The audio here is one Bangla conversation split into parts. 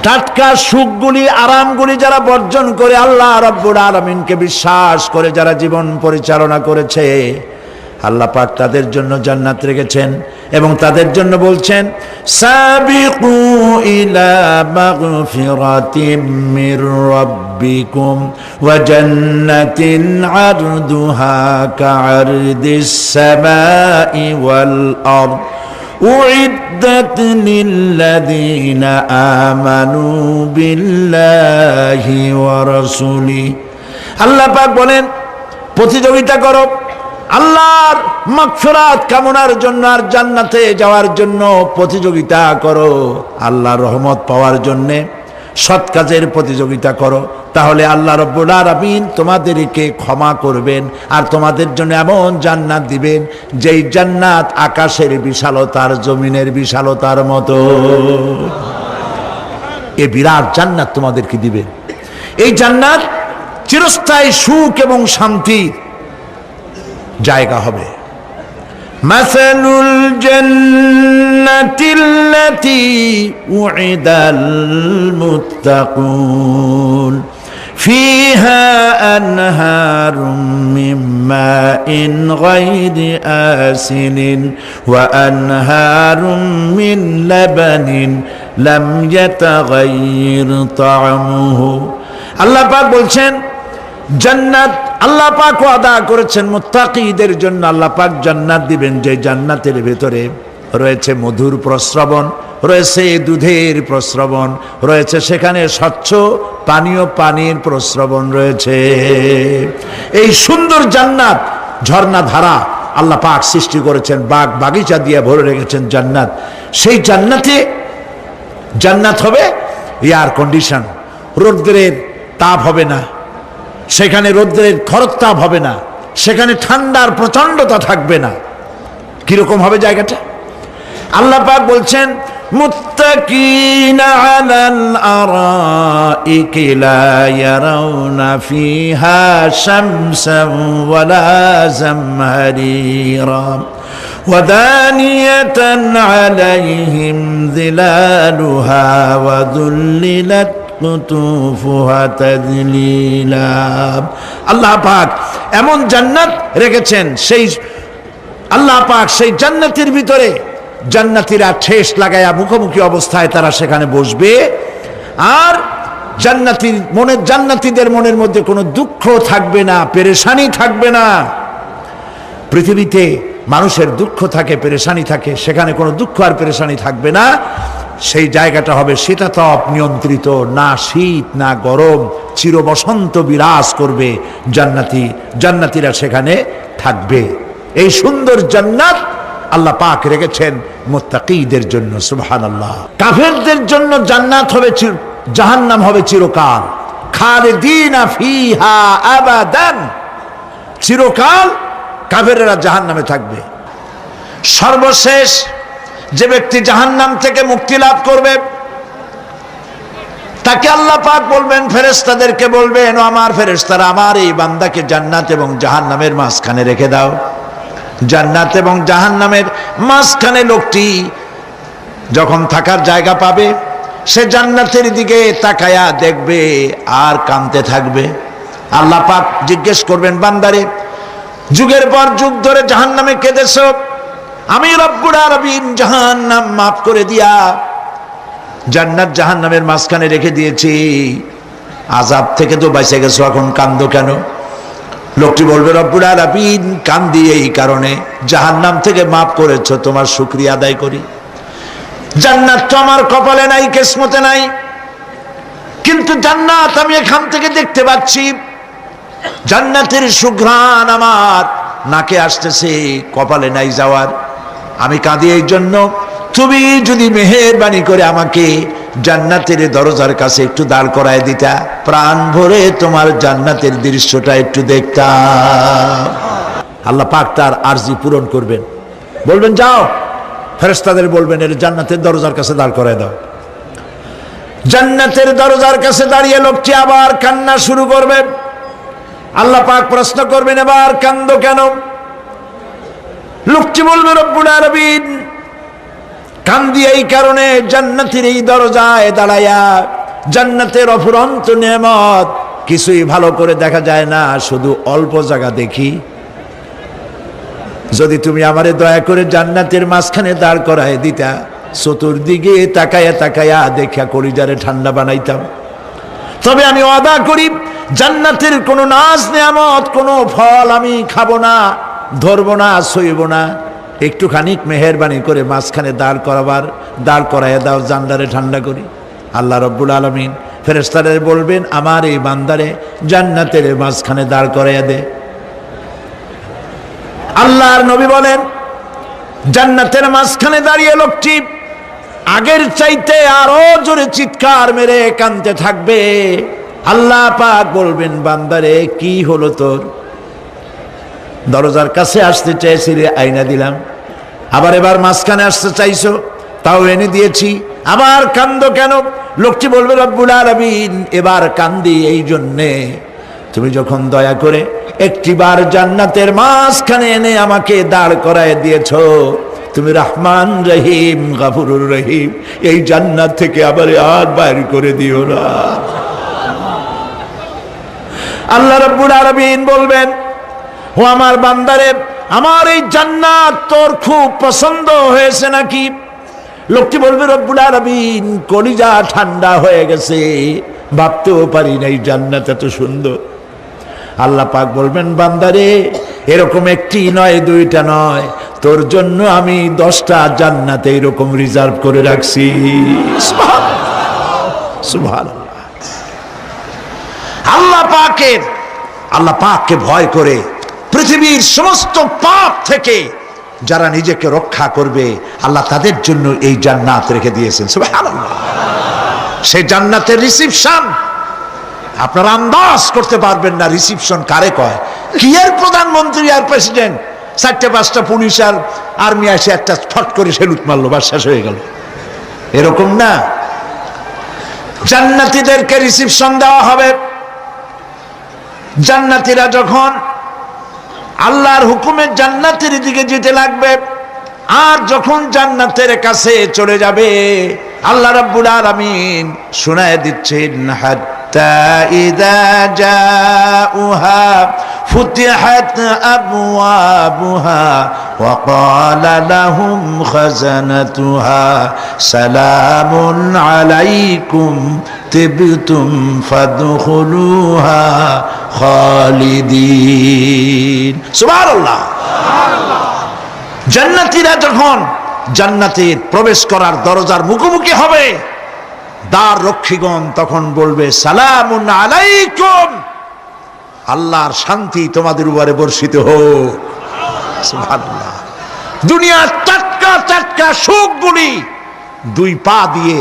টাটকা সুখগুলি আরামগুলি যারা বর্জন করে আল্লাহ রাব্বুল আলামিনকে বিশ্বাস করে যারা জীবন পরিচালনা করেছে, আল্লাহ পাক তাদের জন্য জান্নাত রেখেছেন এবং তাদের জন্য বলছেন সাবিকু ইলা মাগফিরাতিম মির রাব্বিকুম ওয়া জান্নাতিন আরদুহা কাআরদিস সামাই ওয়াল আরদ উইদ্দাত লিল্লাযীনা আমানু বিল্লাহি ওয়া রাসূলিহি। আল্লাহ পাক বলেন প্রতিযোগিতা করো আল্লাহর মাগফিরাত কামনার জন্য আর জান্নাতে যাওয়ার জন্য প্রতিযোগিতা করো, আল্লাহর রহমত পাওয়ার জন্য সৎ কাজের প্রতিযোগিতা করো, তাহলে আল্লাহ রাব্বুল আলামিন তোমাদেরকে ক্ষমা করবেন আর তোমাদের জন্য এমন জান্নাত দিবেন যেই জান্নাত আকাশের বিশালতার জমিনের বিশালতার মতো। এই বিরাট জান্নাত তোমাদেরকে দিবেন। এই জান্নাত চিরস্থায়ী সুখ এবং শান্তির জায়গা হবে। মাসালুল জান্নাতিল্লাতী উইদাল মুত্তাকুন ফিহা আনহারুম মিন মাইন গায়রি আসিনিন ওয়া আনহারুম মিন লাবানিন লাম ইয়াতাগায়্যার তা'আমুহু। আল্লাহ পাক বলছেন জান্নাত আল্লাহ পাক ওয়াদা করেছেন মুত্তাকিদের জন্য। আল্লাহ পাক জান্নাত দিবেন যে জান্নাতের ভেতরে রয়েছে মধুর প্রস্রবণ, রয়েছে দুধের প্রস্রবণ, রয়েছে সেখানে স্বচ্ছ পানীয় পানির প্রস্রবণ রয়েছে। এই সুন্দর জান্নাত ঝর্ণা ধারা আল্লাহ পাক সৃষ্টি করেছেন, বাগ বাগিচা দিয়ে ভরে রেখেছেন জান্নাত। সেই জান্নাতে জান্নাত হবে এয়ার কন্ডিশন, রৌদ্রের তাপ হবে না সেখানে, রৌদ্রের খরতাপ হবে না সেখানে, ঠান্ডার প্রচন্ডতা থাকবে না। কিরকম হবে জায়গাটা? আল্লাহ পাক বলছেন মুত্তাকিনা আলাল আরাইকি লা ইয়ারাউনা ফিহা শামসান ওয়ালা জামহারিরা ওয়া দানিয়াতান আলাইহিম যিলালুহা ওয়া যুল্লিলাত কুতুফুহা তাযলিলা। আল্লাহ পাক এমন জান্নাত রেখেছেন, সেই আল্লাহ পাক সেই জান্নাতের ভিতরে জান্নাতীরা ঠেস লাগায়া মুখোমুখি অবস্থায় তারা সেখানে বসবে, আর জান্নাতীদের মনের মধ্যে কোনো দুঃখ থাকবে না, পেরেশানি থাকবে না। পৃথিবীতে মানুষের দুঃখ থাকে, পেরেশানি থাকে, সেখানে কোনো দুঃখ আর পেরেশানি থাকবে না। সেই জায়গাটা হবে শীতাতপ নিয়ন্ত্রিত, না শীত না গরম, চির বসন্ত বিরাজ করবে। জান্নাতীরা সেখানে থাকবে। এই সুন্দর জান্নাত আল্লাহ পাক রেখেছেন মুত্তাকিদের জন্য। সুবহানাল্লাহ। কাফেরদের জন্য জান্নাত হবে, জাহান্নাম হবে চিরকাল। খালিদিনা ফিহা আবাদান, চিরকাল কাফেররা জাহান্নামে থাকবে। সর্বশেষ যে ব্যক্তি জাহান্নাম থেকে মুক্তি লাভ করবে তাকে আল্লাহ পাক বলবেন, ফেরেশতাদেরকে বলবেন, ও আমার ফেরেশতারা আমার এই বান্দাকে জান্নাত এবং জাহান্নামের মাঝখানে রেখে দাও। জান্নাত এবং জাহান্নামের মাঝখানে লোকটি যখন থাকার জায়গা পাবে সে জান্নাতের দিকে তাকায়া দেখবে আর কাঁদতে থাকবে। আল্লাহ পাক জিজ্ঞেস করবেন, বান্দারে যুগের পর যুগ ধরে জাহান্নামে কেঁদেছো, আমি রব্বুল আলামিন জাহান্নাম মাফ করে দিয়া জান্নাত জাহান্নামের মাঝখানে রেখে দিয়েছি, আযাব থেকে তো বেঁচে গেছো, এখন কান্দো কেন? লোকটি বলবে, রব্বুল আলামিন কান্দি এই কারণে, জাহান্নাম থেকে মাফ করেছো, তোমার শুকরিয়া আদায় করি। জান্নাত তো আমার কপালে নাই, কিসমতে নাই, কিন্তু জান্নাত আমি এখান থেকে দেখতে পাচ্ছি, জান্নাতের সুঘ্রাণ আমার নাকে আসতেছে, কপালে নাই যাওয়ার। আমি কাঁদি এই জন্য, তুমি যদি মেহেরবানি করে আমাকে জান্নাতের দরজার কাছে একটু দাঁড় করায় দিতা, প্রাণ ভরে তোমার জান্নাতের দৃশ্যটা একটু দেখতাম। আল্লাহ পাক তার আরজি পূরণ করবেন, বলবেন যাও, ফেরেশতাদের বলবেন এর জান্নাতের দরজার কাছে দাঁড় করায় দাও। জান্নাতের দরজার কাছে দাঁড়িয়ে লোকটি আবার কান্না শুরু করবে। আল্লাহ পাক প্রশ্ন করবেন, এবার কান্দো কেন? লোকটি বলবে, রব্বুল আলামিন কান্দি এই কারণে, জান্নাতের এই দরজায় দাঁড়ায়া জান্নাতের অফুরন্ত নেয়ামত, কিছুই ভালো করে দেখা যায় না, শুধু অল্প জায়গা দেখি। যদি তুমি আমারে দয়া করে জান্নাতের মাঝখানে দাঁড় করায় দিতা, চতুর্দিকে তাকায়া তাকায়া দেখা কলিজারে ঠান্ডা বানাইতাম। তবে আমি ওয়াদা করি, জান্নাতের কোনো নাজ নেয়ামত, কোনো ফল আমি খাবো না, ধরবো না, সইব না। একটুখানি মেহেরবানি করে মাঝখানে দাঁড় করাইয়া দাও, জান্নারে ঠান্ডা করি। আল্লাহ রব্বুল আলামিন ফেরেশতাদের বলবেন, আমার এই বান্দারে জান্নাতের মাঝখানে দাঁড় করাইয়া দে। আল্লাহর নবী বলেন, জান্নাতের মাঝখানে দাঁড়িয়ে লোকটি আগের চাইতে আরো জোরে চিৎকার মেরে কাঁদতে থাকবে। আল্লাহ পাক বলবেন, বান্দারে কি হলো তোর? দরজার কাছে আসতে চাইছিলে, আইনা দিলাম। আবার এবার মাঝখানে আসতে চাইছো, তাও এনে দিয়েছি। আবার কান্দো কেন? লোকটি বলবে, রব্বুল আলামিন, এবার কান্দি এই জন্যে, তুমি যখন দয়া করে একটিবার জান্নাতের মাঝখানে এনে আমাকে দাঁড় করায় দিয়েছো, তুমি রহমান রহিম গফুরুর রহিম, এই জান্নাত থেকে আবার আর বাইর করে দিও না। আল্লাহ রাব্বুল আলামিন বলবেন, ও আমার বান্দারে, আমার এই জান্নাত তোর খুব পছন্দ হয়েছে নাকি? লোকটি বলবে, রব্বুল আলামিন, কলিজা ঠান্ডা হয়ে গেছে, ভাবতেও পারি না এই জান্নাত এত সুন্দর। আল্লাহ পাক বলবেন, বান্দারে, এরকম একটি নয়, দুইটা নয়, তোর জন্য আমি 10টা জান্নাতে এরকম রিজার্ভ করে রাখছি। সুবহানাল্লাহ। আল্লাহ পাককে ভয় করে পৃথিবীর সমস্ত পাপ থেকে যারা নিজেকে রক্ষা করবে, আল্লাহ তাদের জন্য এই জান্নাত রেখে দিয়েছেন। সুবহানাল্লাহ। সেই জান্নাতের রিসিপশন আপনারা আন্দাজ করতে পারবেন না। রিসিপশন কারে কয়? কি এর প্রধানমন্ত্রী আর প্রেসিডেন্ট, 4-5টা পুলিশ আর আর্মি আসে, একটা ফট করে সেলুট মারলো, বা শেষ হয়ে গেল, এরকম না। জান্নাতীদেরকে রিসিপশন দেওয়া হবে। জান্নাতীরা যখন আল্লাহর হুকুমে জান্নাতের দিকে যেতে লাগবে, আর যখন জান্নাতের কাছে চলে যাবে, আল্লাহ রাব্বুল আলামিন শোনায় দিচ্ছেন, হাত্তা ইযা জাউহা ফুতিহাত আবওয়াবুহা ওয়া ক্বালা লাহুম খাজানাতুহা সালামুন আলাইকুম তিবতুম ফাদখুলুহা খালিদিন। সুবহানাল্লাহ। জান্নাতীরা যখন জান্নাতে প্রবেশ করার দরজার মুখোমুখি হবে, দ্বার রক্ষীগণ তখন বলবে, সালামুন আলাইকুম, আল্লাহর শান্তি তোমাদের উপরে বর্ষিত হোক। সুবহানাল্লাহ। দুনিয়ার টাটকা টাটকা সুখগুলি 2 পা দিয়ে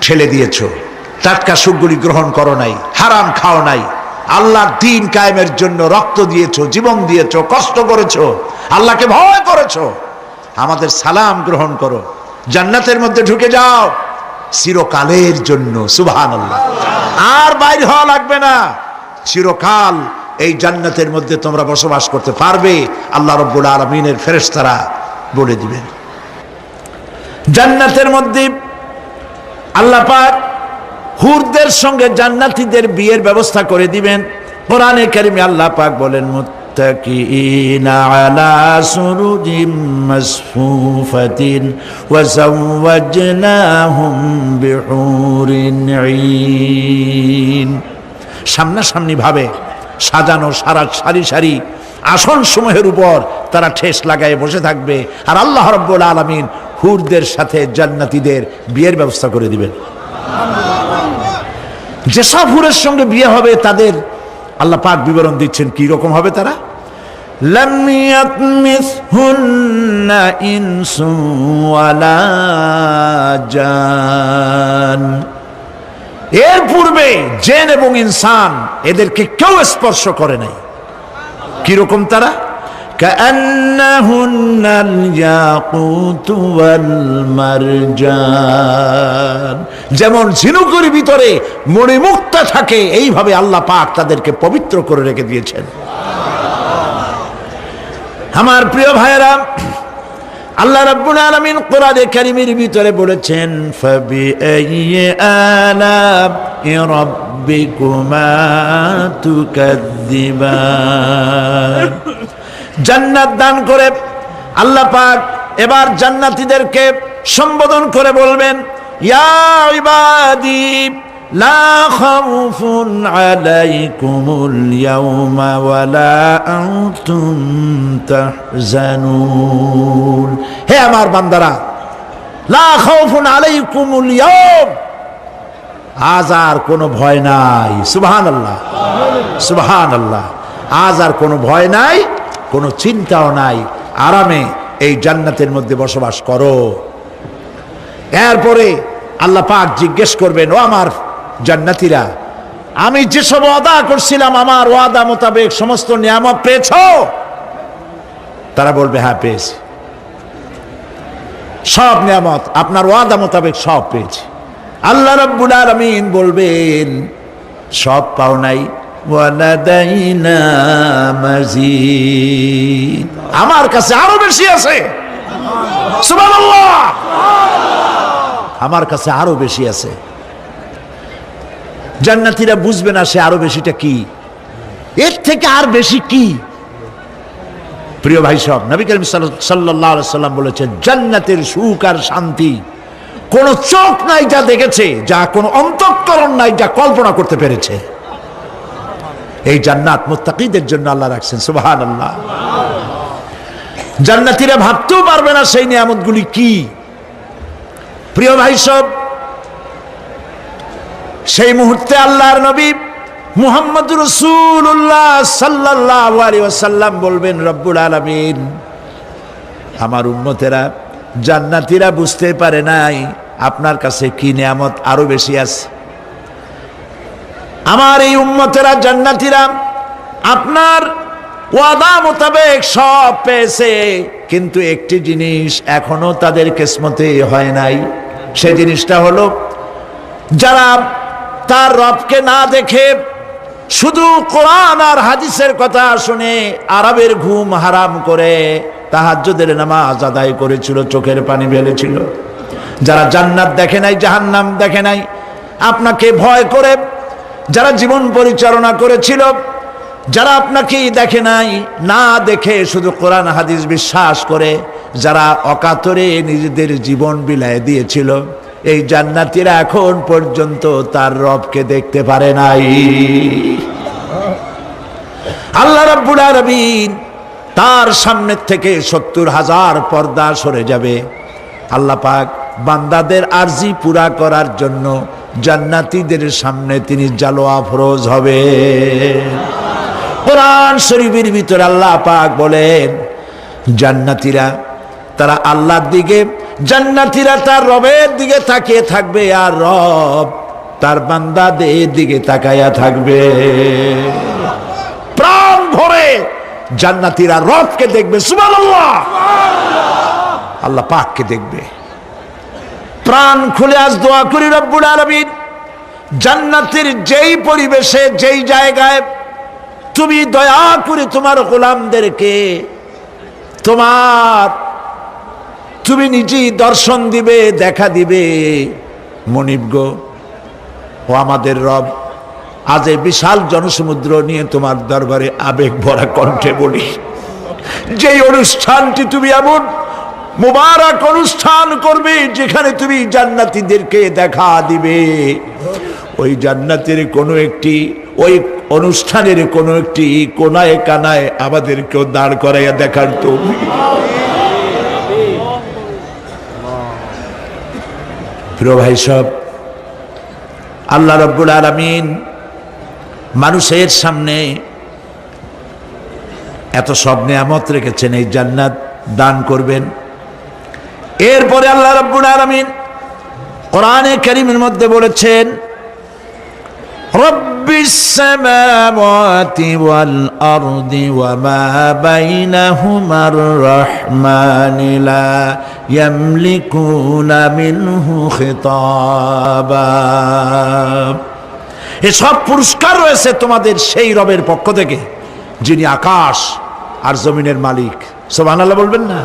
ঠেলে দিয়েছো, টাটকা সুখগুলি গ্রহণ করো নাই, হারাম খাও নাই, আল্লাহর দ্বীন কায়েমের জন্য রক্ত দিয়েছো, জীবন দিয়েছো, কষ্ট করেছো, আল্লাহকে ভয় করেছো। আমাদের সালাম গ্রহণ করো, জান্নাতের মধ্যে ঢুকে যাও চিরকালের জন্য। সুবহানাল্লাহ। আর বাইরে হওয়া লাগবে না, চিরকাল এই জান্নাতের মধ্যে তোমরা বসবাস করতে পারবে। আল্লাহ রাব্বুল আলামিনের ফেরেশতারা বলে দিবেন। জান্নাতের মধ্যে আল্লাহ পাক হুরদের সঙ্গে জান্নাতীদের বিয়ের ব্যবস্থা করে দিবেন। কোরআনে কারিমে আল্লাহ পাক বলেন, মুত্তাকিইনা আলা সুরুজিম মাসফুফাতিন ওয়া যাওয়াজনাহুম বিহুরিন ঈন। সামনাসামনি ভাবে সাজানো সারি সারি আসন সমূহের উপর তারা ঠেস লাগায় বসে থাকবে, আর আল্লাহ রাব্বুল আলামিন হুরদের সাথে জান্নাতীদের বিয়ের ব্যবস্থা করে দিবেন। যেসব হুরের সঙ্গে বিয়ে হবে তাদের আল্লাহ পাক বিবরণ দিচ্ছেন কি রকম হবে তারা। লাম ইয়াতমিসহুন্না ইনসুন ওয়ালা জান, এর পূর্বে জিন এবং ইনসান এদেরকে কেউ স্পর্শ করে নাই। কি রকম তারা? কাআন্নাহুন্নাল ইয়াকুতু ওয়াল মারজান, যেমন ঝিনুকের ভিতরে মণিমুক্তা থাকে, এইভাবে আল্লাহ পাক তাদেরকে পবিত্র করে রেখে দিয়েছেন। আমার প্রিয় ভাইয়েরা, আল্লাহ রাব্বুল আলামিন কোরআনে কারীমের ভিতরে বলেছেন ফাবিআইয়ি আলা'i রাব্বিকুমা তুকাদ্দিবান। জান্নাত দান করে আল্লাহ পাক এবার জান্নাতীদেরকে সম্বোধন করে বলবেন ইয়া ইবাদি লা খাউফুন আলাইকুমুল ইয়াওমা ওয়ালা আনতুম তাহজানুন। হে আমার বান্দারা, লা খাউফুন আলাইকুমুল ইয়াওম, আজ আর কোনো ভয় নাই। সুবহানাল্লাহ, সুবহানাল্লাহ। আজ আর কোনো ভয় নাই, কোনো চিন্তাও নাই, আরামে এই জান্নাতের মধ্যে বসবাস করো। এরপরে আল্লাহ পাক জিজ্ঞেস করবেন, ও আমার জান্নাতীরা, আমি যেসব ওয়াদা করছিলাম আমার ওয়াদা মোতাবেক সমস্ত নিয়ামত পেয়েছো? তারা বলবে হ্যাঁ পেয়েছি, সব নিয়ামত আপনার ওয়াদা মোতাবেক সব পেয়েছি। আল্লাহ রাব্বুল আলামিন বলবেন সব পাও নাই, ওয়ালাদাইনা মাজিদ, আমার কাছে আরো বেশি আছে। সুবহানাল্লাহ, আমার কাছে আরো বেশি আছে। জান্নাতীরা বুঝবে না সে আরো বেশিটা কি, এর থেকে আর বেশি কি। প্রিয় ভাই সব, নবী করিম সাল্লাল্লাহু আলাইহি সাল্লাম বলেছেন জান্নাতের সুখ আর শান্তি কোন চোখ নাই যা দেখেছে, যা কোন অন্তঃকরণ নাই যা কল্পনা করতে পেরেছে। এই জান্নাত মুত্তাকিদের জন্য আল্লাহ রাখছেন। সুবহানাল্লাহ। জান্নাতীরা ভাবতেও পারবে না সেই নিয়ামতগুলি কি। প্রিয় ভাই সব, সেই মুহূর্তে আল্লাহর নবী মুহাম্মদুর রাসূলুল্লাহ সাল্লাল্লাহু আলাইহি ওয়াসাল্লাম বলবেন রব্বুল আলামিন, আমার উম্মতেরা জান্নাতীরা বুঝতে পারে নাই আপনার কাছে কি নিয়ামত আরো বেশি আছে। আমার এই উম্মতেরা জান্নাতীরা আপনার ওয়াদা মোতাবেক সব পেয়েছে, কিন্তু একটি জিনিস এখনো তাদের কিসমতে হয় নাই। সেই জিনিসটা হলো যারা তার রবকে না দেখে শুধু কোরআন আর হাদিসের কথা শুনে আরবের ঘুম হারাম করে তাহাজ্জুদের নামাজ আদায় করেছিল, চোখের পানি ফেলেছিল, যারা জান্নাত দেখে নাই, জাহান্নাম দেখে নাই, আপনাকে ভয় করে যারা জীবন পরিচালনা করেছিল, যারা আপনাকে দেখে নাই, না দেখে শুধু কোরআন হাদিস বিশ্বাস করে যারা অকাতরে নিজেদের জীবন বিলায় দিয়েছিল, এই জান্নাতীরা এখন পর্যন্ত তার রবকে দেখতে পারে নাই। আল্লাহ রাব্বুল আলামিন তার সামনে থেকে ৭০,০০০ পর্দা সরে যাবে। আল্লাহ পাক বান্দাদের আরজি পুরা করার জন্য জান্নাতীদের সামনে তিনি জালোয়া ফরোজ হবে। কোরআন শরীফের ভিতরে আল্লাহ পাক বলেন জান্নাতীরা তারা আল্লাহর দিকে, জান্নাতীরা তার রবের দিকে তাকিয়ে থাকবে, আর রব তার বান্দাদের দিকে তাকায়া থাকবে। প্রাণ ভরে জান্নাতীরা রবকে দেখবে। সুবহানাল্লাহ, আল্লাহ পাককে দেখবে। প্রাণ খুলে আজ দোয়া করি রব্বুল আলামিন জান্নাতের যেই পরিবেশে, যেই জায়গায় তুমি দয়া করে তোমার গোলামদেরকে তুমি নিজেই দর্শন দিবে, দেখা দিবে। মনিব গো, ও আমাদের রব, আজ এই বিশাল জনসমুদ্র নিয়ে তোমার দরবারে আবেগ ভরা কণ্ঠে বলি, যেই অনুষ্ঠানটি তুমি এমন মুবারক অনুষ্ঠান করবে যেখানে তুমি জান্নাতীদেরকে দেখা দিবে, ওই জান্নাতের কোনো একটি, ওই অনুষ্ঠানের কোনো একটি কোনায় কানায় আমাদেরকেও দাঁড় করাইয়া দেখার তৌফিক। প্রিয় ভাই সব, আল্লাহ রাব্বুল আলামিন মানুষের সামনে এত সব নিয়ামত রেখেছেন, এই জান্নাত দান করবেন। এরপরে আল্লাহ রাব্বুল আলামিন কোরআনে কারীমের মধ্যে বলেছেন রব্বিস সামাওয়াতি ওয়াল আরদি ওয়া মা বাইনাহুমার রাহমানি লা ইয়ামলিকুনা মিনহু খিতাবা। এসব পুরস্কার রয়েছে তোমাদের সেই রবের পক্ষ থেকে যিনি আকাশ আর জমিনের মালিক। সুবহানাল্লাহ বলবেন না?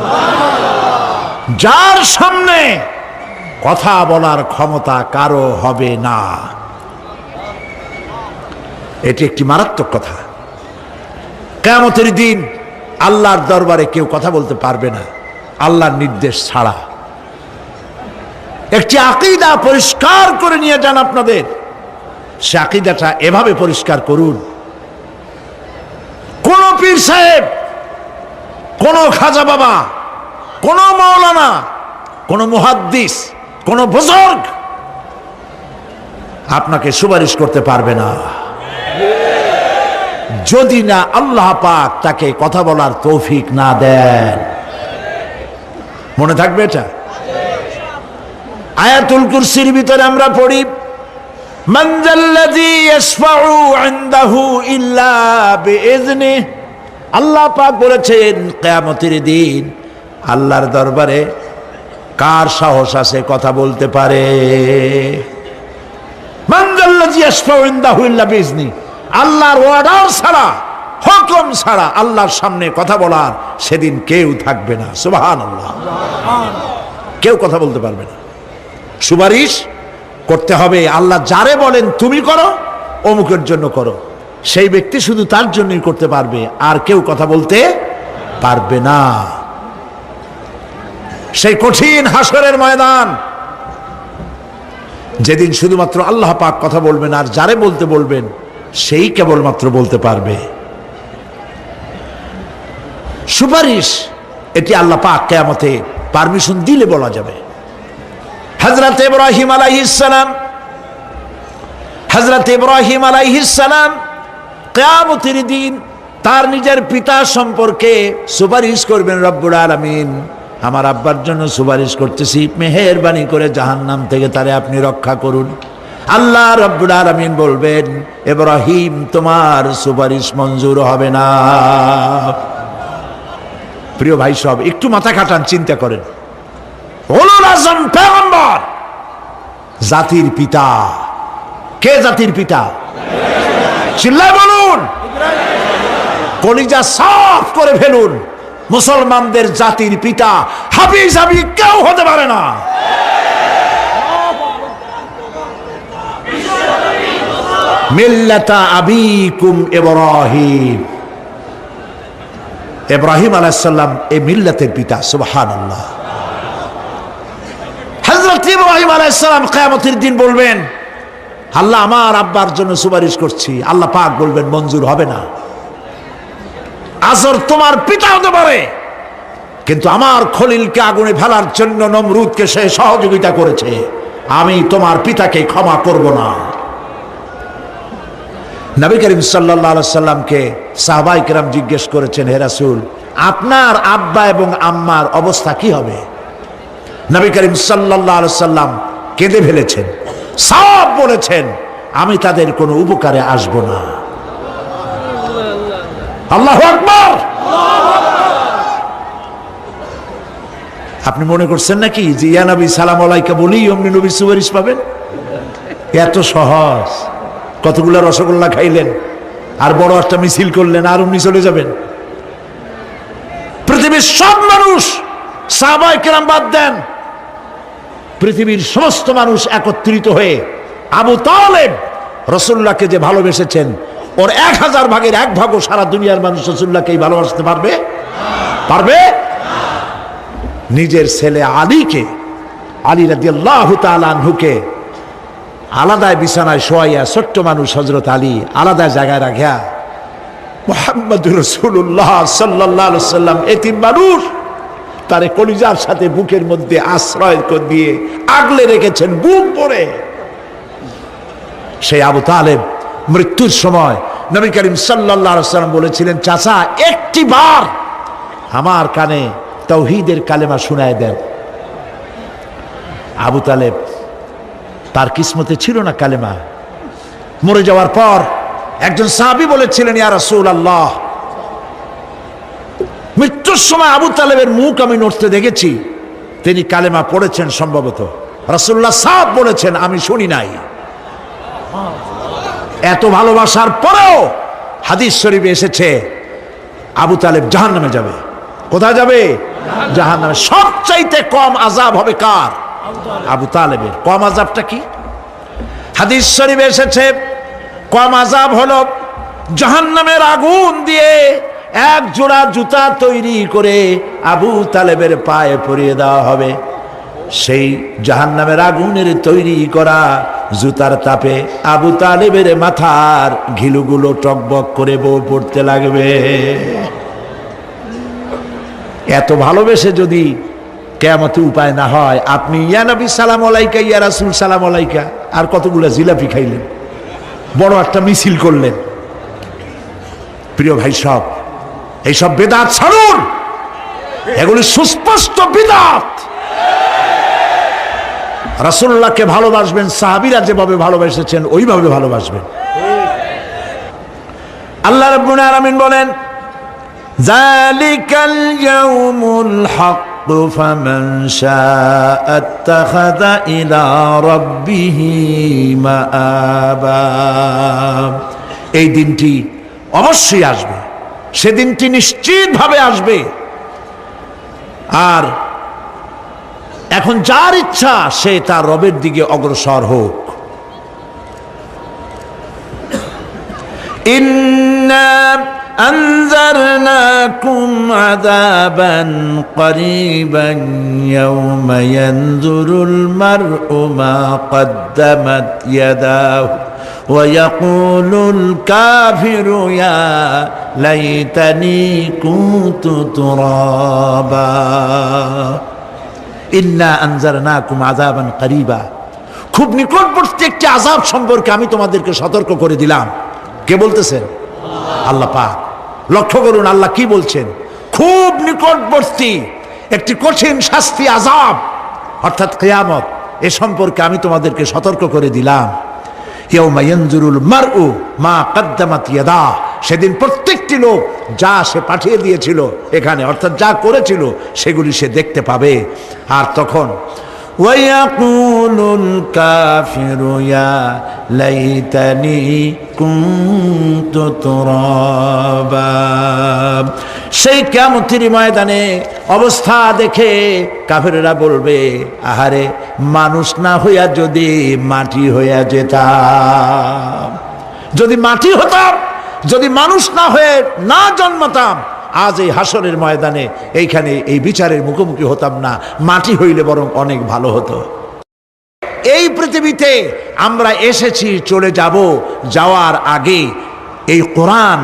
যার সামনে কথা বলার ক্ষমতা কারো হবে না। এটি একটি মারাত্মক কথা। কিয়ামতের দিন আল্লাহর দরবারে কেউ কথা বলতে পারবে না আল্লাহর নির্দেশ ছাড়া। একটি আকীদা পরিষ্কার করে নিয়ে যান আপনাদের। সে আকীদাটা এভাবে পরিষ্কার করুন, কোন পীর সাহেব, কোন খাজা বাবা, কোন মাওলানা, কোন মুহাদ্দিস, কোন বুজুর্গ আপনাকে সুপারিশ করতে পারবে না যদি না আল্লাহ পাক তাকে কথা বলার তৌফিক না দেন। মনে থাকবে এটা। আয়াতুল কুরসির ভিতরে আমরা পড়ি, মান যাল্লাযী ইয়াশফাউ ইনদাহু ইল্লা বিইজনিহি। আল্লাহ পাক বলেছেন কিয়ামতের দিন আল্লাহর দরবারে কার সাহস আছে কথা বলতে পারে? মান যাল্লাযী ইয়াশফাউ ইনদাহু ইল্লা বিইজনিহি। আল্লাহর অর্ডার ছাড়া, হুকুম ছাড়া আল্লাহর সামনে কথা বলার সেদিন কেউ থাকবে না। সুবহানাল্লাহ। কেউ কথা বলতে পারবে না। সুপারিশ করতে হবে আল্লাহ যারে বলেন তুমি করো, অমুকের জন্য করো, সেই ব্যক্তি শুধু তার জন্যই করতে পারবে, আর কেউ কথা বলতে পারবে না। সেই কঠিন হাসরের ময়দান, যেদিন শুধুমাত্র আল্লাহ পাক কথা বলবেন, আর যারে বলতে বলবেন সেই কেবলমাত্র বলতে পারবে। সুপারিশ এটি আল্লাহ পাক কিয়ামতে পারমিশন দিলে বলা যাবে। হযরত ইব্রাহিম আলাইহিস সালাম, হযরত ইব্রাহিম আলাইহিস সালাম কিয়ামতের দিন তার নিজের পিতা সম্পর্কে সুপারিশ করবেন। রব্বুল আলামিন, আমার আব্বার জন্য সুপারিশ করতেছি, মেহেরবানি করে জাহান্নাম থেকে তারে আপনি রক্ষা করুন। আল্লাহ রব্বুল আলামিন বলবেন, ইব্রাহিম তোমার সুপারিশ মঞ্জুর হবে না। প্রিয় ভাই সব, একটু মাথা খাটান, চিন্তা করেন। উলুল আযম পয়গম্বর, জাতির পিতা। কে জাতির পিতা? চিল্লায় বলুন, কলিজা সাফ করে ফেলুন। মুসলমানদের জাতির পিতা হাবিজাবি কেউ হতে পারে না। মিল্লাতা আবিকুম ইব্রাহিম। ইব্রাহিম আলাইহিস সালাম এই মিল্লাতের পিতা। সুবহানাল্লাহ। হযরত ইব্রাহিম আলাইহিস সালাম কিয়ামতের দিন বলবেন, আল্লাহ আমার আব্বার জন্য সুপারিশ করছি। আল্লাহ পাক বলবেন মঞ্জুর হবে না। আজর তোমার পিতা হতে পারে, কিন্তু আমার খলিলকে আগুনে ফেলার জন্য নমরুদকে সে সহযোগিতা করেছে, আমি তোমার পিতাকে ক্ষমা করব না। নবী করিম সাল্লাল্লাহু আলাইহি সাল্লামকে সাহাবায়ে কেরাম জিজ্ঞেস করেছেন, হে রাসূল, আপনার আব্বা এবং আম্মার অবস্থা কি হবে? নবী করিম সাল্লাল্লাহু আলাইহি সাল্লাম কেঁদে ফেলেছেন, সব বলেছেন, আমি তাদের কোনো উপকারে আসব না। আল্লাহু আকবার। আপনি মনে করছেন নাকি যে ইয়া নবী সালাম আলাইকা বলি অমনি নবী সুপারিশ পাবেন? এত সহজ। কতগুলা রসগোল্লা খাইলেন আর বড় একটা মিছিল করলেন আর অমনি চলে যাবেন? পৃথিবীর সব মানুষ, সাহাবায়ে কেরাম বাদ দেন, পৃথিবীর সমস্ত মানুষ একত্রিত হয়ে আবু তালেব রাসূলুল্লাহকে যে ভালোবেসেছেন, ওর 1000 ভাগের 1 ভাগও সারা দুনিয়ার মানুষ রাসূলুল্লাহকেই ভালোবাসতে পারবে? পারবে? নিজের ছেলে আলীকে, আলী রাদিয়াল্লাহু তাআলা আনহুকে আলাদা বিছানায় শোয়াইয়া, ছোট্ট মানুষ হযরত আলী আলাদা জায়গায় রাখিয়া মুহাম্মদুর রাসূলুল্লাহ সাল্লাল্লাহু আলাইহি সাল্লাম এতিম মানুষ, তারে কলিজার সাথে বুকের মধ্যে আশ্রয় দিয়ে আগলে রেখেছেন বুক ভরে। সেই আবু তালেব মৃত্যুর সময় নবী করিম সাল্লাল্লাহু আলাইহি সাল্লাম বলেছিলেন, চাচা একটি বার আমার কানে তাওহীদের কালেমা শোনায় দেন। আবু তালেব, তার কিসমতে ছিল না কালেমা। মরে যাওয়ার পর একজন সাহাবী বলেছিলেন, ইয়া রাসূলুল্লাহ, মৃত্যুর সময় আবু তালেবের মুখ আমি নড়তে দেখেছি, তিনি কালেমা পড়েছেন সম্ভবত। রাসূলুল্লাহ সাফ বলেছেন, আমি শুনি নাই। এত ভালোবাসার পরেও হাদিস শরীফে এসেছে আবু তালেব জাহান্নামে যাবে। কোথায় যাবে? জাহান্নামে। সবচাইতে কম আযাব হবে কার? আবু তালেবের। কম আযাবটা কি? হাদিস শরীফে এসেছে কম আযাব হলো জাহান্নামের আগুন দিয়ে এক জোড়া জুতা তৈরি করে আবু তালেবের পায়ে পরিয়ে দেওয়া হবে। সেই জাহান্নামের আগুনের তৈরি করা জুতার তাপে আবু তালেবের মাথার ঘিলুগুলো টকবক করে বউ পড়তে লাগবে। এত ভালোবেসে যদি কিয়ামতে উপায় না হয়, আপনি ইয়া নবী সালাম আলাইকা, ইয়া রাসূল সালাম আলাইকা, আর কতগুলো জিলাপি খাইলেন, বড় একটা মিছিল করলেন। প্রিয় ভাই সব, এইসব বিদআত ছাড়ুন, এগুলি সুস্পষ্ট বিদআত। রাসূলুল্লাহকে ভালোবাসবেন, সাহাবীরা যেভাবে ভালোবেসেছেন ওইভাবে ভালোবাসবেন। আল্লাহ রাব্বুল আলামিন বলেন, যালিকাল ইয়াউমুল হক ফামান শাআ আত্তাখাযা ইলা রাব্বিহি মাআবা। এই দিনটি অবশ্যই আসবে, সেদিনটি নিশ্চিতভাবে আসবে। আর এখন যার ইচ্ছা সে তার রবের দিকে অগ্রসর হোক। ইন্না আনজারনাকুম আযাবান করিবান ইয়াওমা ইয়ানজুরুল মার'উ মা কদ্দামাত ইয়াদাহু ওয়া ইয়াকুলুল কাফিরু ইয়া লাইতানি কুনতু তুরাবা। ইন্না আনজারনাকুম আযাবান করিবা, খুব নিকটবর্তী একটি আযাব সম্পর্কে আমি তোমাদেরকে সতর্ক করে দিলাম। কে বলতেছেন? আল্লাহ পাক। লক্ষ্য করুন আল্লাহ কি বলছেন, খুব নিকটবর্তী একটি কঠিন শাস্তি, আযাব অর্থাৎ কিয়ামত, এ সম্পর্কে আমি তোমাদেরকে সতর্ক করে দিলাম। ইয়াউমা ইয়ানজুরুল মার'উ মা কদ্দামাত ইয়াদা, সেদিন প্রত্যেকটি লোক যা সে পাঠিয়ে দিয়েছিল এখানে, অর্থাৎ যা করেছিল সেগুলি সে দেখতে পাবে। আর তখন ওয়ায়াকুলুল কাফিরু ইয়া লাইতানি কুনতু তুরাবা। সেই কিয়ামতের ময়দানে অবস্থা দেখে কাফেররা বলবে, আহারে মানুষ না হইয়া যদি মাটি হইয়া যেতাম, যদি মাটি হতাম, যদি মানুষ না হয়ে না জন্মাতাম, আজ এই হাসরের ময়দানে এইখানে এই বিচারের মুখোমুখি হতাম না, মাটি হইলে বরং অনেক ভালো হতো। এই পৃথিবীতে আমরা এসেছি, চলে যাব, যাওয়ার আগে এই কোরআন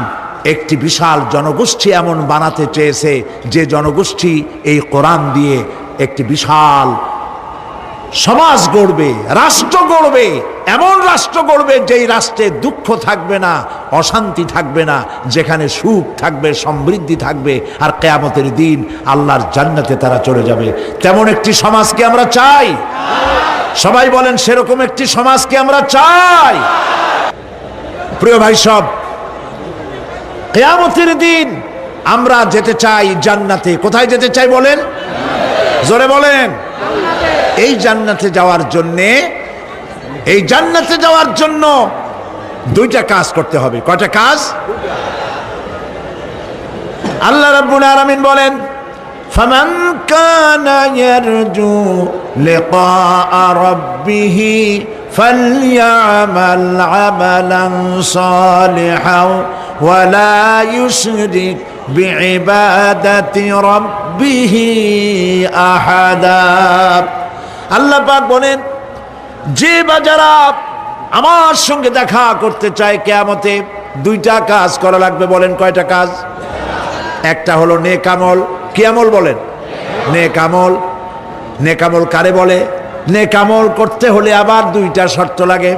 একটি বিশাল জনগোষ্ঠী এমন বানাতে চেয়েছে যে জনগোষ্ঠী এই কোরআন দিয়ে একটি বিশাল সমাজ গড়বে, রাষ্ট্র গড়বে, এমন রাষ্ট্র গড়বে যেই রাষ্ট্রে দুঃখ থাকবে না, অশান্তি থাকবে না, যেখানে সুখ থাকবে, সমৃদ্ধি থাকবে, আর কিয়ামতের দিন আল্লাহর জান্নাতে তারা চলে যাবে। তেমন একটি সমাজকে আমরা চাই। সবাই বলেন সেরকম একটি সমাজকে আমরা চাই। প্রিয় ভাই সব, কিয়ামতের দিন আমরা যেতে চাই জান্নাতে। কোথায় যেতে চাই বলেন? জোরে বলেন। এই জান্নাতে যাওয়ার জন্যে, এই জান্নাতে যাওয়ার জন্য দুইটা কাজ করতে হবে। কয়টা কাজ? আল্লাহ রাব্বুল আলামিন বলেন, ফামান কানা ইয়ারজু লিকাআ রাব্বিহি ফালইয়ামাল আমালান সালিহান ওয়া লা ইউশরিক বিইবাদাতি রাব্বিহি আহাদা। আল্লাহ পাক বলেন, যে বাজারা আমার সঙ্গে দেখা করতে চায় কিয়ামতে, দুইটা কাজ করা লাগবে। বলেন কয়টা কাজ? একটা হলো নেক আমল। কি আমল বলেন? নেক আমল। নেক আমল কারে বলে? নেক আমল করতে হলে আবার দুইটা শর্ত লাগে।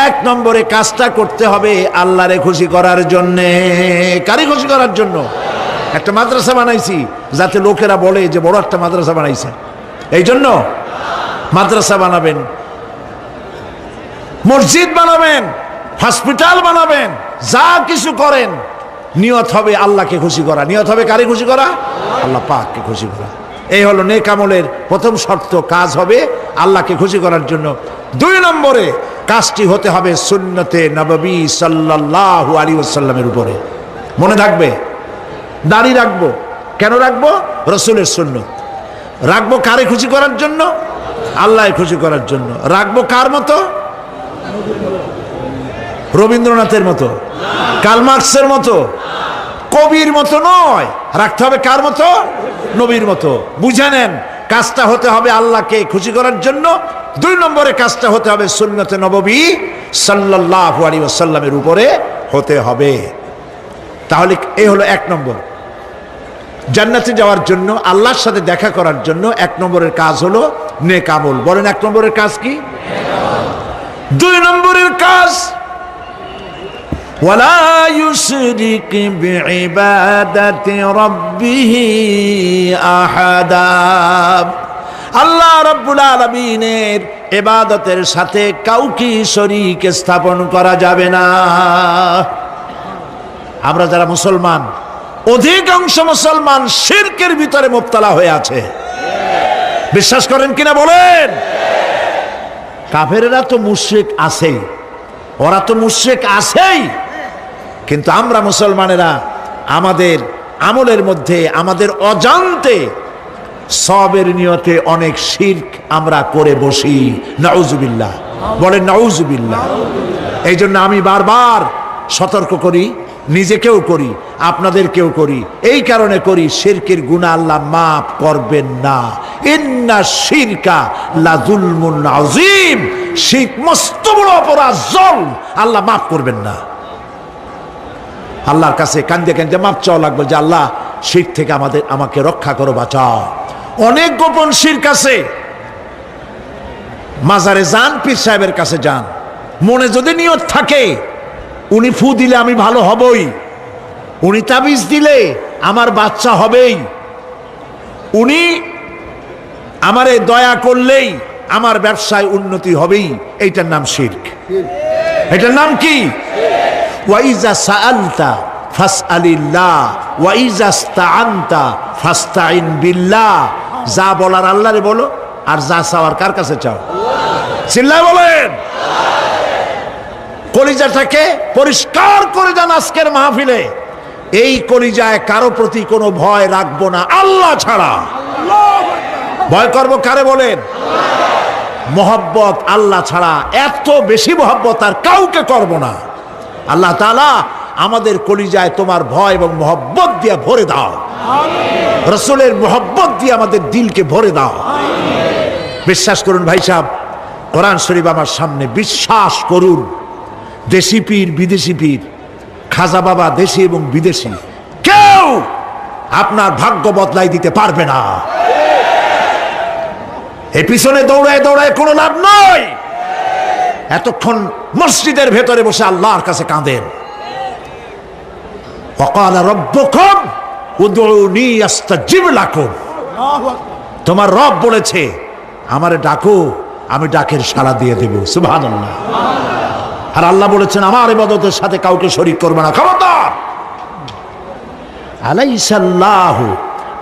এক নম্বরে কাজটা করতে হবে আল্লাহরে খুশি করার জন্যে। কারে খুশি করার জন্য? একটা মাদ্রাসা বানাইছি যাতে লোকেরা বলে যে বড় একটা মাদ্রাসা বানাইছে, এই জন্য মাদ্রাসা বানাবেন, মসজিদ বানাবেন, হসপিটাল বানাবেন, যা কিছু করেন নিয়ত হবে আল্লাহকে খুশি করা। নিয়ত হবে কারে খুশি করা? আল্লাহ পাককে খুশি করা। এই হলো নেক আমলের প্রথম শর্ত, কাজ হবে আল্লাহকে খুশি করার জন্য। দুই নম্বরে কাজটি হতে হবে সুন্নতে নববী সাল্লাল্লাহু আলাইহি ওয়াসাল্লামের উপরে। মনে থাকবে, দাড়ি রাখবো, কেন রাখবো? রসুলের সুন্নত। রাখবো কারে খুশি করার জন্য? আল্লাহ খুশি করার জন্য। রাখবো কার মতো? রবীন্দ্রনাথের মতো, কার্ল মার্কসের মতো, কবির মতো নয়। রাখতে হবে কার মতো? নবীর মতো। বুঝে নেন, কাজটা হতে হবে আল্লাহকে খুশি করার জন্য। 2 নম্বরে কাজটা হতে হবে সুন্নতে নববী সাল্লাল্লাহু আলাইহি ওয়াসাল্লামের উপরে হতে হবে। তাহলে এই হলো 1 নম্বর। জান্নাতে যাওয়ার জন্য, আল্লাহর সাথে দেখা করার জন্য 1 নম্বরের কাজ হলো নেক আমল। বলেন 1 নম্বরের কাজ কি? 2 নম্বরের কাজ ওয়ালা ইউশরিক বিইবাদাতি রাব্বিহি আহাদা। আল্লাহ রাব্বুল আলামিনের ইবাদতের সাথে কাউকে শরীক স্থাপন করা যাবে না। আমরা যারা মুসলমান, অধিকাংশ মুসলমান শিরকের ভিতরে মুবতালা হয়ে আছে। বিশ্বাস করেন কিনা বলেন? কাফেরেরা তো মুশরিক আছেই, ওরা তো মুশরিক আছেই, কিন্তু আমরা মুসলমানেরা আমাদের আমলের মধ্যে আমাদের অজান্তে সবের নিয়তে অনেক শিরক আমরা করে বসি। নাউজুবিল্লাহ, বলেন নাউজুবিল্লাহ। এই জন্য আমি বারবার সতর্ক করি, নিজেকেও করি, আপনাদেরকেও করি। এই কারণে করি, শিরকের গুনাহ আল্লাহ মাফ করবেন না। ইন্না শিরকা লাযুলমুন আযীম। শিরক মস্ত বড় অপরাধ, জুলম, আল্লাহ মাফ করবেন না। আল্লাহর কাছে কান্দে কান্দে মাফ চাওয়া লাগবে যে আল্লাহ শিরক থেকে আমাকে রক্ষা করো, বাঁচাও। অনেক গোপন শিরক আছে। মাজারে যান, পীর সাহেবের কাছে যান, মনে যদি নিয়ত থাকে উনি ফু দিলে আমি ভালো হবই, উনি তাবিজ দিলে আমার বাচ্চা হবেই, উনি আমারে দয়া করলেই আমার ব্যবসায় উন্নতি হবেই, এইটার নাম শিরক। এটার নাম কি? ওয়াইজা সাআলতা ফাসআলিল্লাহ ওয়াইজা ইসতাআনতা ফাসতাইন বিল্লাহ। যা বলার আল্লাহরে বলো, আর যা চাওয়ার কার কাছে চাও? চিল্লায় বলেন। কলিজাটাকে পরিষ্কার করে যান আজকের মাহফিলে। এই কলিজায় কারো প্রতি কোনো ভয় রাখবো না আল্লাহ ছাড়া। ভয় করবো কারে বলেন? মহব্বত আল্লাহ ছাড়া, এত বেশি মহব্বত আর কাউকে করব না। আল্লাহ তাআলা আমাদের কলিজায় তোমার ভয় এবং মহব্বত দিয়ে ভরে দাও। রাসূলের মহব্বত দিয়ে আমাদের দিলকে ভরে দাও। বিশ্বাস করুন ভাই সাহেব, কোরআন শরীফ আমার সামনে, বিশ্বাস করুন, দেশি পীর বিদেশি পীর, খাজা বাবা দেশি এবং বিদেশি, কেউ আপনার ভাগ্য বদলাই দিতে পারবে না। এই পিছনে দৌড়ায় দৌড়ায় কোনো লাভ নয়। এতক্ষণ মসজিদের ভেতরে বসে আল্লাহর কাছে কাঁদেন। ওয়াকালা রাব্বুকুম উদউনি আস্তাজিব লাকুম। তোমার রব বলেছে আমারে ডাকো, আমি ডাকের সাড়া দিয়ে দেব। সুবহানাল্লাহ। আর আল্লাহ বলেছেন আমার ইবাদতের সাথে কাউকে শরীক করবে না। খবরদার। আলাইসাল্লাহু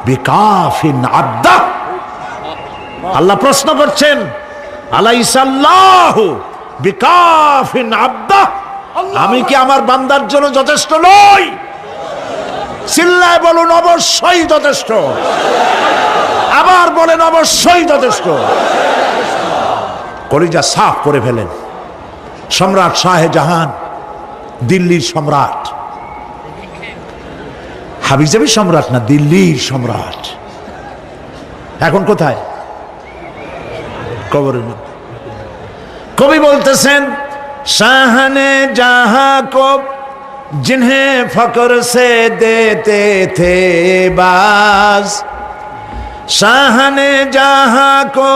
বিকাফিন আবদা। আল্লাহ প্রশ্ন করছেন, আলাইসাল্লাহু বিকাফিন আবদা, আমি কি আমার বান্দার জন্য যথেষ্ট নই? চিল্লায় বলুন অবশ্যই যথেষ্ট। আবার বলেন অবশ্যই যথেষ্ট। কলিজা সাফ করে ফেলেন। সম্রাট শাহজাহান, দিল্লির সম্রাট, হাবিজাবি সম্রাট না, দিল্লির সম্রাট। এখন কোথায়? কবরের মধ্যে। কবি বলতেছেন, শাহনে জাহাঁ কো जिन्हें फकर से देते थे बाज, शाहने जहां को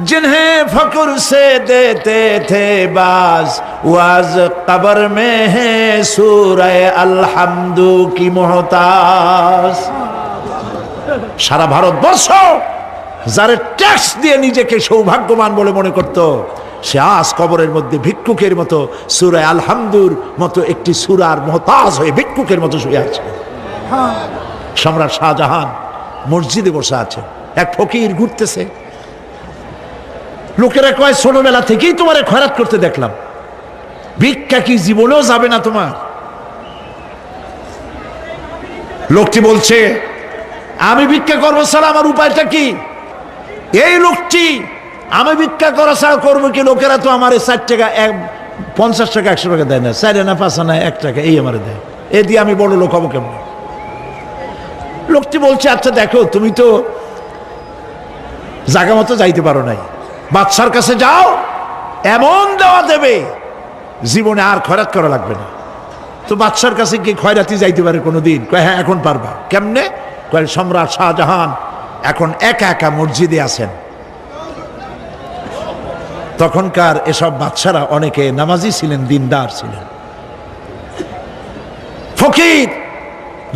जिन्हें फकर से देते थे बाज, वाज कब्र में है सूरह अलहम्दु की मोहताज। সারা ভারতবর্ষ যারা ট্যাক্স দিয়ে নিজেকে সৌভাগ্যবান বলে মনে করত, সে আজ কবরের মধ্যে ভিক্ষুকের মতো সূরা আলহামদুর মতো একটি সূরার মুহতাজ হয়ে ভিক্ষুকের মতো শুয়ে আছে। সম্রাট শাহজাহান মসজিদে বসে আছে, এক ফকির ঘুরতেছে। লোকেরা কয় ছোটবেলা থেকেই তোমারে খয়রাত করতে দেখলাম, ভিক্ষা কি জীবনেও যাবে না তোমার? লোকটি বলছে, আমি ভিক্ষা করবো ছাড়া আমার উপায়টা কি? এই লোকটি আমি ভিক্ষা করা ছাড়া করবো কি? লোকেরা তো আমার 4 টাকা 50 টাকা 100 টাকা দেয় না, 4 আনা 5 আনা 1 টাকা এই আমার দেয়, এ দিয়ে আমি বড় লোক হবো কেমন? লোকটি বলছে আচ্ছা দেখো তুমি তো জায়গা মতো যাইতে পারো নাই, বাদশার কাছে যাও, এমন দেওয়া দেবে জীবনে আর খয়রাত করা লাগবে না। তো বাদশার কাছে কি খয়রাতি যাইতে পারে কোনোদিন? কয় হ্যাঁ এখন পারবা। কেমনে? কয় সম্রাট শাহজাহান এখন একা একা মসজিদে আছেন। তখনকার এসব বাদশারা অনেকে নামাজি ছিলেন, দিনদার ছিলেন। ফকির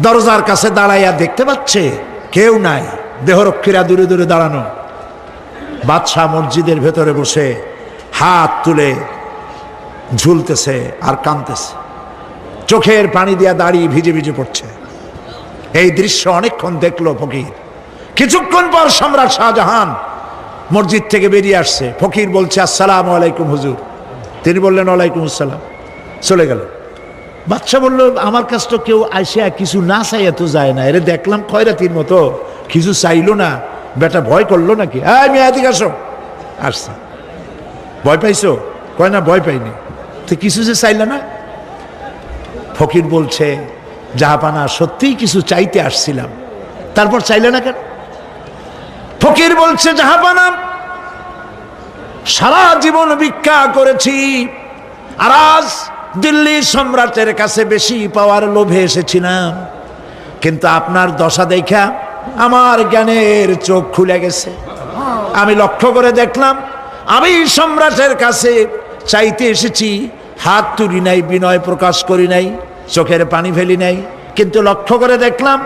দরজার কাছে দাঁড়াইয়া দেখতে পাচ্ছে কেউ নাই, দেহরক্ষীরা দূরে দূরে দাঁড়ানো। বাদশাহ মসজিদের ভেতরে বসে হাত তুলে ঝুলতেছে আর কাঁদতেছে, চোখের পানি দিয়া দাঁড়িয়ে ভিজে ভিজে পড়ছে। এই দৃশ্য অনেকক্ষণ দেখলো ফকির। কিছুক্ষণ পর সম্রাট শাহজাহান মসজিদ থেকে বেরিয়ে আসছে। ফকির বলছে আসসালামু আলাইকুম হুজুর। তিনি বললেন ওয়ালাইকুম আসসালাম, চলে গেল। বাদশা বলল আমার কাছে তো কেউ আইসা কিছু না চাইয়া তো যায় না, এরে দেখলাম খয়রাতির মতো কিছু চাইলো না, বেটা ভয় করলো নাকি? আমি এদিকে আসো। আসছে। ভয় পাইছো? কয় না ভয় পাইনি। তো কিছু যে চাইলে না? ফকির বলছে জাহাপানা সত্যিই কিছু চাইতে আসছিলাম, তারপর চাইলে না কেন? ফকির বলছে জাহাপানা সারা জীবন ভিক্ষা করেছি, আর আজ দিল্লি সম্রাটের কাছে বেশি পাওয়ার লোভে এসেছিলাম, কিন্তু আপনার দশা দেখা আমার জ্ঞানের চোখ খুলে গেছে। আমি লক্ষ্য করে দেখলাম আমি সম্রাটের কাছে চাইতে এসেছি, হাত তুলি নাই, বিনয় প্রকাশ করি নাই, চোখের পানি ফেলি নাই, কিন্তু লক্ষ্য করে দেখলাম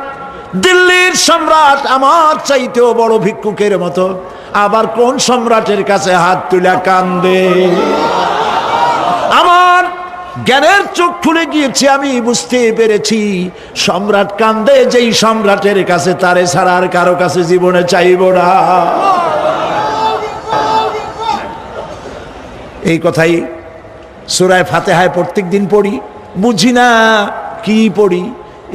দিল্লির সম্রাট আমার চাইতেও বড় ভিক্ষুকের মতো। আবার কোন সম্রাটের কাছে হাত তুলে কান্দে? আমার জ্ঞানের চোখ খুলে গিয়েছে, আমি বুঝতে পেরেছি সম্রাট কান্দে যেই সম্রাটের কাছে, তারে ছাড়া আর কারো কাছে জীবনে চাইব না। এই কথাই সূরা ফাতিহায় প্রত্যেক দিন পড়ি, বুঝি না কি পড়ি।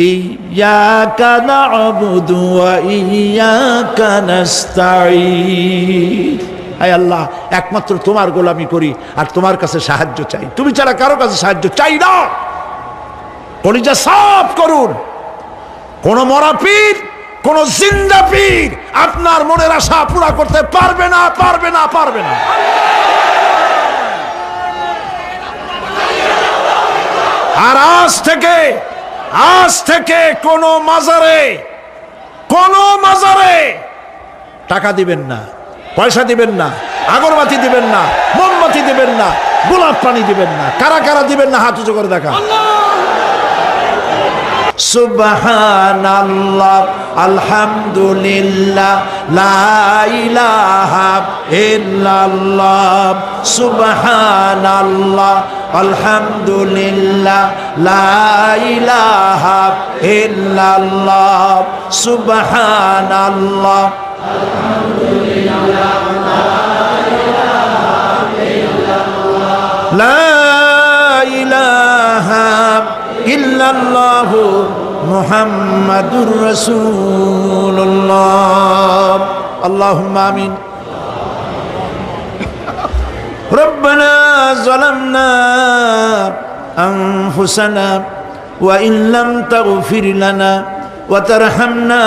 ইয়াকা না'বুদু ওয়া ইয়াকা নাস্তাঈন। হায় আল্লাহ, একমাত্র তোমার গোলামি করি আর তোমার কাছে সাহায্য চাই, তুমি ছাড়া কারো কাছে সাহায্য চাই না। কলিজা সাফ করুন। কোন মরা পীর, কোন জিন্দা পীর আপনার মনের আশা পুরা করতে পারবে না, পারবে না, পারবে না। আর আজ থেকে কোন মাজারে টাকা দিবেন না, পয়সা দিবেন না, আগরবাতি দিবেন না, মোমবাতি দিবেন না, গোলাপ পানি দিবেন না। কারা কারা দিবেন না হাত উঁচু করে দেখা। সুবহানাল্লাহ, আলহামদুলিল্লাহ, লা ইলাহা ইল্লাল্লাহ। সুবহানাল্লাহ, আলহামদুলিল্লাহ, লা ইলাহা ইল্লাল্লাহ। সুবহানাল্লাহ, লা ইলাহা ইল্লাল্লাহ, মুহাম্মাদুর রাসূলুল্লাহ। আল্লাহুম্মা আমিন। রব্বানা যালামনা আনফুসানা ওয়া ইন লাম তাগফির লানা ওয়া তারহামনা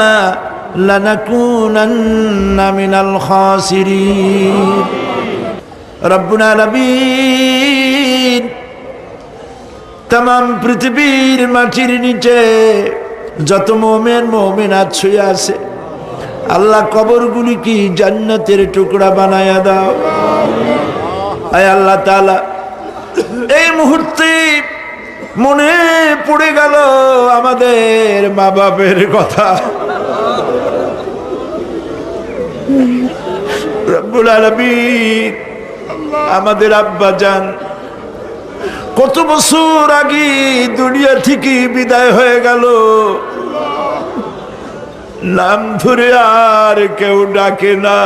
লানাকুনান্না মিনাল খাসিরিন। রব্বুল আলামিন, तमाम পৃথিবীর মাটির নিচে যত মুমিন মুমিনাত শুয়ে আছে, আল্লাহ কবরগুলি কি জান্নাতের টুকরা বানায়া দাও। আয় আল্লাহ তাআলা, এই মুহূর্তে মনে পড়ে গেল আমাদের মা বাপের কথা। রব্বুল আলামিন, আমাদের আব্বা জান কত বছর আগে দুনিয়া থেকে বিদায় হয়ে গেল, নাম ধরে আর কেউ ডাকে না।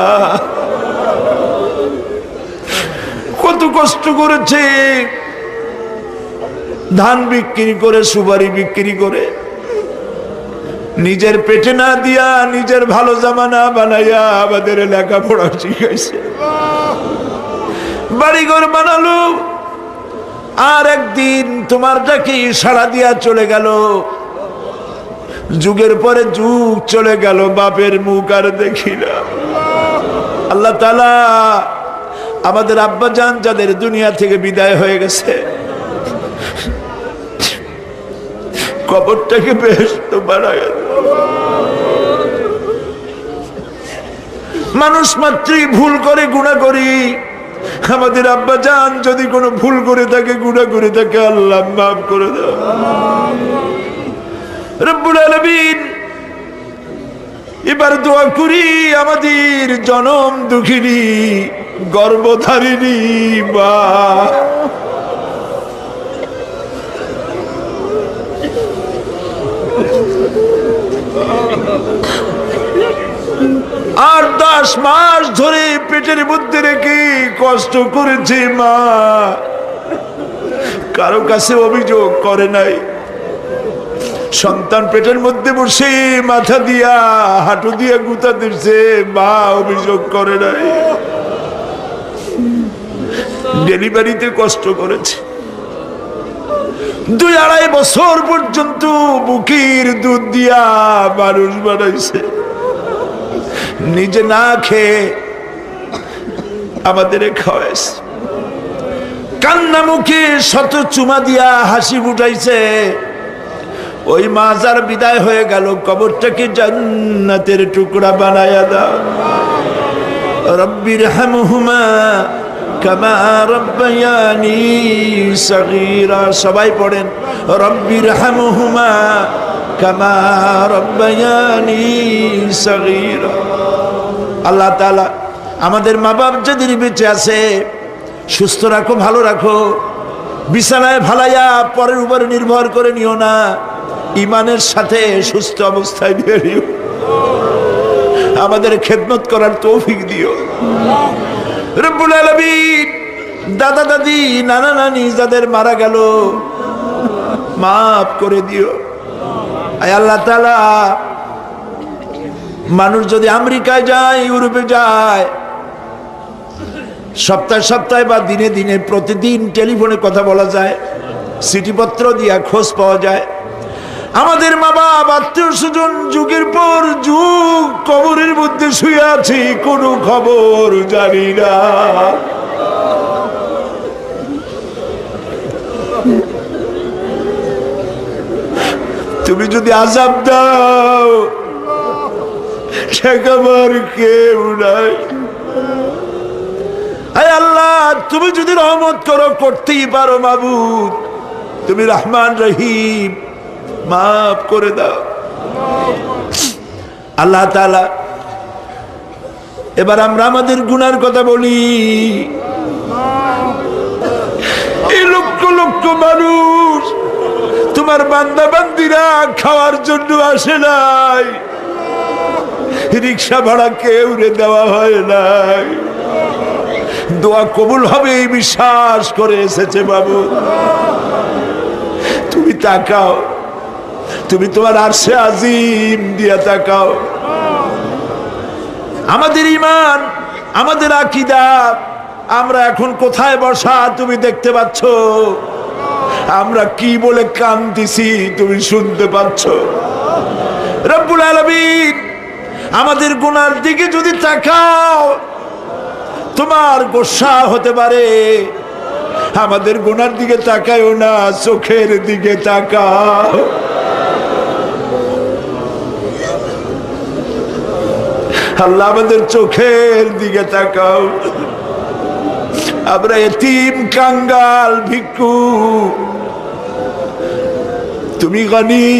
কত কষ্ট করেছে, ধান বিক্রি করে, সুপারি বিক্রি করে নিজের পেটে না দিয়া নিজের ভালো জামা না বানাইয়া আমাদের লেখাপড়া শিখাইছে, বাড়িঘর বানালো, আর একদিন তোমার ডাকে সাড়া দিয়া চলে গেল। যুগের পরে যুগ চলে গেল, বাপের মুখ আর দেখি না। আল্লাহ তাআলা আমাদের আব্বা জান যাদের দুনিয়া থেকে বিদায় হয়ে গেছে, কবরটাকে বেহেশত বানায়। মানুষ মাত্রই ভুল করে, গুনাহ করি। আমাদের আব্বা জান যদি কোনো ভুল করে থাকে, গুনাহ করে থাকে, আল্লাহ মাফ করে দাও। রব্বুল আলামিন এবার দোয়া করি আমাদের জনম দুঃখিনী গর্ভধারিণী মা, আর 10 মাস ধরে পেটের মধ্যে রেখে কষ্ট করেছে মা, কারো কাছে অভিযোগ করে নাই। সন্তান পেটের মধ্যে বসে মাথা দিয়া হাঁটু দিয়া গুতা দিচ্ছে, মা অভিযোগ করে নাই। ডেলিভারিতে কষ্ট করেছে, 2-2.5 বছর পর্যন্ত বুকের দুধ দিয়া মানুষ বানাইছে, নিজে না খেয়ে আমাদের খাওয়াইছে, কান্না মুখে শত চুমা দিয়া হাসি ফুটাইছে। ওই মা যার বিদায় হয়ে গেল, কবরটাকে জান্নাতের টুকরা বানায়া দাও। রব্বির হামহুমা কামা রব্বায়ানি সগীরা, সবাই পড়েন রব্বির হামহুমা কামা রব্বায়ানি সগীরা। আল্লাহ তাআলা আমাদের মা বাপ যাদের বেঁচে আছে সুস্থ রাখো, ভালো রাখো, বিছানায় ভালাইয়া পরের উপরে নির্ভর করে নিও না, ইমানের সাথে সুস্থ অবস্থায় নিয়ে নিও। আমাদের খেদমত করার তৌফিক দিও রব্বুল আলামিন। দাদা দাদি নানা নানি যাদের মারা গেল মাফ করে দিও। আয় আল্লাহ তাআলা, মানুষ যদি আমেরিকায় যায়, ইউরোপে যায়, সপ্তাহে সপ্তাহে বা দিনে দিনে প্রতিদিন টেলিফোনে কথা বলা যায়, চিঠিপত্র দিয়া খোঁজ পাওয়া যায়। আমাদের মা বাপ আত্মীয় স্বজন যুগের পর যুগ কবরের মধ্যে শুয়ে আছি, কোনো খবর জানি না। তুমি যদি আযাব দাও, ঠেকাবার কেউ নাই। আয় আল্লাহ, তুমি যদি রহমত করো, করতেই পারো মাবুদ, তুমি রহমান রহিম, মাফ করে দাও। আল্লাহ তাআলা এবার আমরা আমাদের গুনার কথা বলি। এই লক্ষ লক্ষ মানুষ তোমার বান্দা বান্দিরা খাওয়ার জন্য আসে নাই, রিক্সা ভাড়া কেউ দেওয়া হয় নাই, দোয়া কবুল হবে এই বিশ্বাস করে এসেছে। বাবু তুমি তাকাও, তুমি তোমার আরশে আজিম দিয়া তাকাও। আমাদের ঈমান, আমাদের আকীদা, আমরা এখন কোথায় বসা তুমি দেখতে পাচ্ছ, আমরা কি বলে কাঁদতেছি তুমি শুনতে পাচ্ছ। রব্বুল আলামিন আমাদের গুনার দিকে যদি তাকাও, তোমার গোসা হতে পারে। আমাদের গুনার দিকে তাকায়ও না, চোখের দিকে তাকাও। আল্লাহ আমাদের চোখের দিকে তাকাও। আমরা এতিম, কাঙ্গাল, ভিক্ষু, তুমি গনি,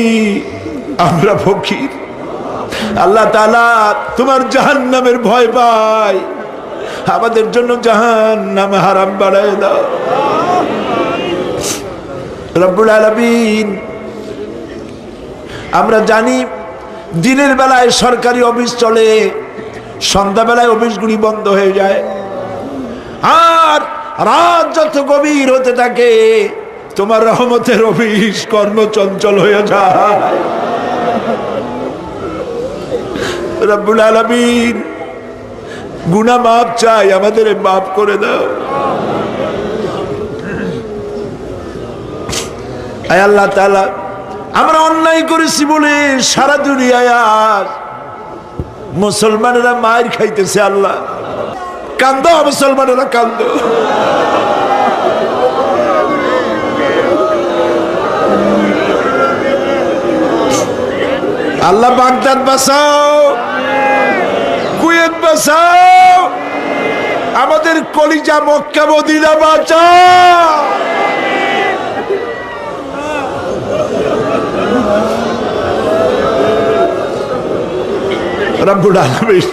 আমরা ফকির। আল্লাহ তাআলা তোমার জাহান্নামের ভয় পাই, আমাদের জন্য জাহান্নাম হারাম বানায় দাও। রব্বুল আলামিন আমরা জানি দিনের বেলায় সরকারি অফিস চলে, সন্ধ্যাবেলায় অফিসগুলি বন্ধ হয়ে যায়, আর রাত যত গভীর হতে থাকে তোমার রহমতের অফিস কর্মচঞ্চল হয়ে যায়। রব্বুল আলামিন গুনাহ মাফ চাই, আমাদের মাফ করে দাও। আয় আল্লাহ তাআলা, আমরা অন্যায় করেছি বলে সারা দুনিয়ায় আজ মুসলমানেরা মার খাইতেছে। আল্লাহ কান্দো, মুসলমানেরা কান্দো। আল্লাহ বাগদাদ বাঁচাও, কুয়েত বাঁচাও, আমাদের কলিজা মক্কা মদিনা বাঁচাও। রব্বুল আলামিন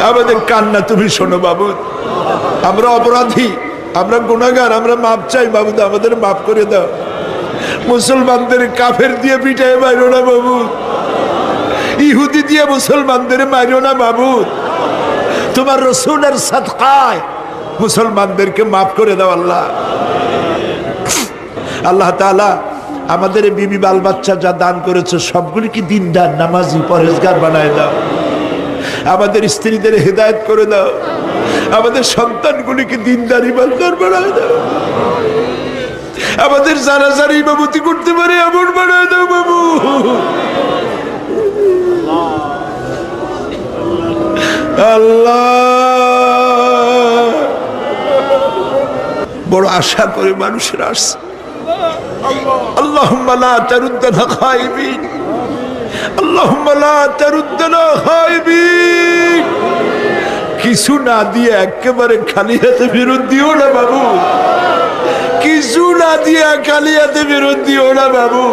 আমাদের কান্না তুমি শোনো বাবু। আমরা অপরাধী, আমরা গুনাহগার, আমরা মাপ চাই বাবু, আমাদের মাফ করে দাও। মুসলমানদের কাফের দিয়ে পিটায় মারো না বাবু, ইহুদি দিয়ে মুসলমানদের মারো না বাবু। তোমার রসুলের সাদকায় মুসলমানদেরকে মাফ করে দাও আল্লাহ। আল্লাহ তাআলা আমাদের বিবি বাল বাচ্চা যা দান করেছে সবগুলিকে দিনদার নামাজি পরেজগার বানায় দাও। আমাদের স্ত্রীদের হেদায়েত করে দাও, আমাদের সন্তানগুলিকে দিনদার ইমানদার বানায় দাও। আমাদের যারা যারা ইমামতি করতে পারে এমন বানায় দাও বাবু। আল্লাহ বড় আশা করে মানুষের আসছে। আল্লাহুম্মা লা তারুদ্দানা খায়বিন, আল্লাহুম্মা লা তারুদ্দানা খায়বিন। কিছু না দিয়ে একেবারে খালি হাতে ফেরত দিও না বাবু, কিছু না দিয়ে খালি হাতে ফেরত দিও না বাবু।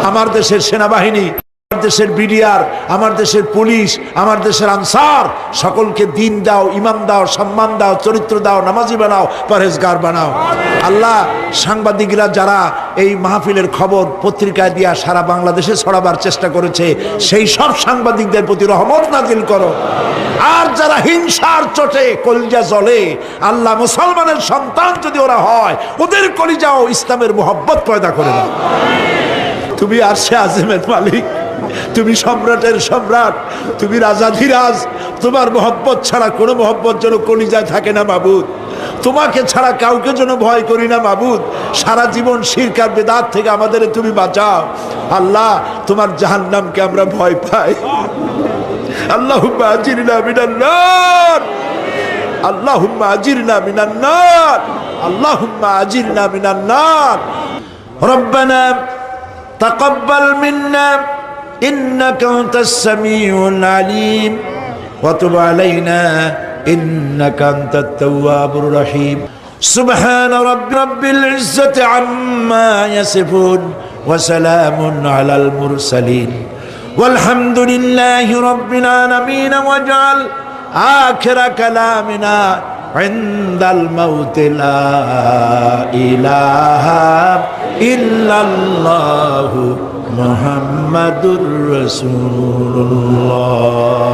আমার দেশের সেনাবাহিনী, আমার দেশের বিডিআর, আমার দেশের পুলিশ, আমার দেশের আনসার সকলকে দিন দাও, ইমান দাও, সম্মান দাও, চরিত্র দাও, নামাজি বানাও, পরহেজগার বানাও। আল্লাহ সাংবাদিকরা যারা এই মাহফিলের খবর পত্রিকায় দিয়া সারা বাংলাদেশে ছড়াবার চেষ্টা করেছে, সেই সব সাংবাদিকদের প্রতি রহমত নাজিল করো। আর যারা হিংসার চোটে কলিজা জ্বলে, আল্লাহ মুসলমানের সন্তান যদি ওরা হয়, ওদের কলিজাও ইসলামের মোহব্বত পয়দা করে দাও। তুমি আরশে আযমের মালিক, তুমি সম্রাটের সম্রাট, তুমি রাজাধিরাজ। তোমার মোহব্বত ছাড়া কোনো মোহব্বত যেন কলিজায় থাকে না মাবুদ। তোমাকে ছাড়া কাউকে যেন ভয় করি না মাবুদ। সারা জীবন শিরক আর বিদআত থেকে আমাদের তুমি বাঁচাও আল্লাহ। তোমার জাহান্নামকে আমরা ভয় পাই। আল্লাহুম্মা আজিরনা মিনান নার, আল্লাহুম্মা আজিরনা মিনান নার, আল্লাহুম্মা আজিরনা মিনান নার। রব্বানা তাকাব্বাল মিন্না إنك أنت السميع العليم وتب علينا إنك أنت التواب الرحيم سبحان رب العزة عما يصفون وسلام على المرسلين والحمد لله رب العالمين واجعل آخر كلامنا عند الموت لا إله إلا الله محمد رسول الله।